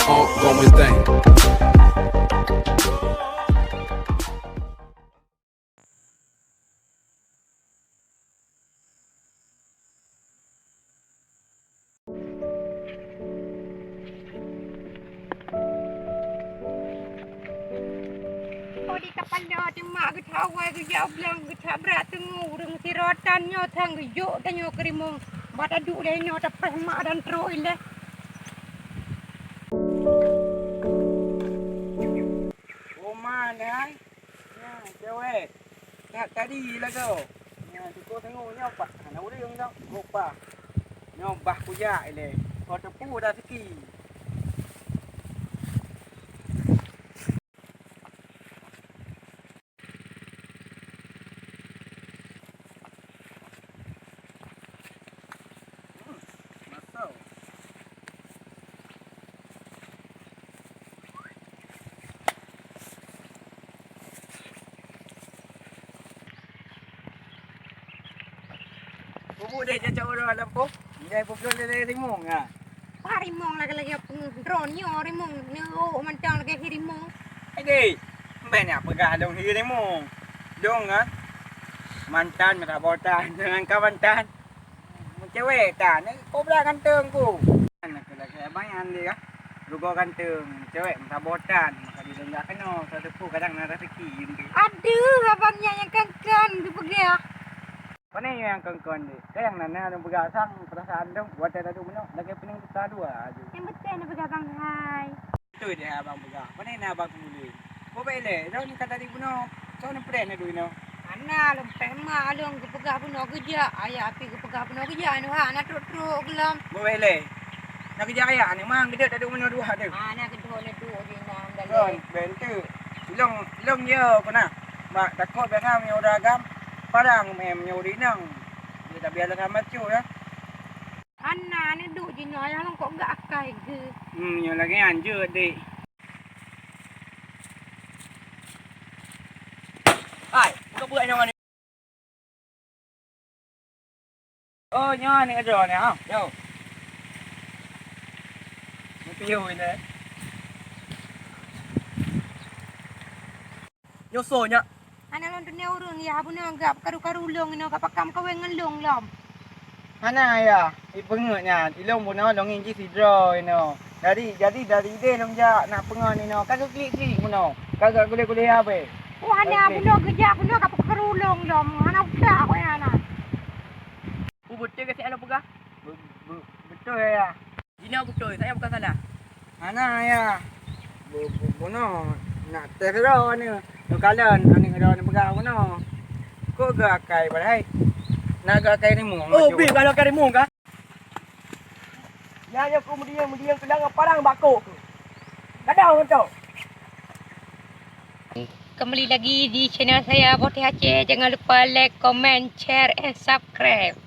ongoing thing. Di kapal dah mak ke tawai ke jauh belang ke berat tengok dengan sirotannya tang ke yuk dan yo kerimung bata duk le no tapah mak dan troi le. Rumah ni hai. Ya, cewek. Tak tadi lah kau. Ya, kau tengok nyopak. Nak uring tau. Rupa. Nyobah kujak le. Kau tepu dah sikit. Masuk. Bubuk dia cacau orang lampu. Dia pukul dia rimung ah. Harimong lagi pun drone nyo harimong nyo mantang lagi harimong. Ini. Banyak pegah dong rimung. Dong ah. Mantan minta botan dengan kawan tan. Cewek tan. Kau belah kanteng ku. Nak lagi bayan dia ah. Lugo kanteng. Cewek minta botan. Maka dia enggak kena. Satu pu kadang nak rezeki gitu. Aduh abangnya yang kankan tu pergi ah. Mana yang kongkon ni? Kau yang nana ada begasang perasaan dong buat ada dulu mana? Lagi pening kita dua aja. Yang betul nak pergi abang hai. Itu dia abang begas. Mana ni abang muli? Kau bela. Kau ni kata di buno. Kau ni pernah ada dulu. Ana lempeh mak long ke pegah buno kerja. Ayah api ke pegah buno kerja anu ha nak truk-truk gelam. Kau bela. Nak kerja ayah ni mang gede ada buno dua ada. Ana kedua le duk di nang Kau dalam. bentu. Long je kena. Mak takut bengam yang udah agam. Parang mem nyuri nang. Dia tak biar dengan macu ya. Ana ni duk je no ayah long kok gak akai ke. Yang lagi anjur dik. Ai, kau buat yang mana? Oh, nyo ni ada ni ah. Yo. Mesti yo ini. Yo sonya. Ana long dunia urang ya buno gap karu-karu long no kapakam kawen ngelong lom. Mana ya? Ipengutnya, ilong buno long inji sidro ino. Dari dia long ja nak pengon ino. Kagak klik-klik buno. Kagak gule-gule apa? Wah ana buno kerja buno kapak karu long lom. Ana udah ko ana. Betul ke saya pegah? Betul ya. Dina betul, saya bukan salah. Ana ya. Buno nak terro ni. Tu kalan ani ada ni pegah buno. Kau gak akai balai. Nak gak akai ni mung. Oh, bi kalau kari mung ka? Ya ya kemudian kelang parang bako. Kadang kau. Kembali lagi di channel saya Putih Aceh. Jangan lupa like, comment, share and subscribe.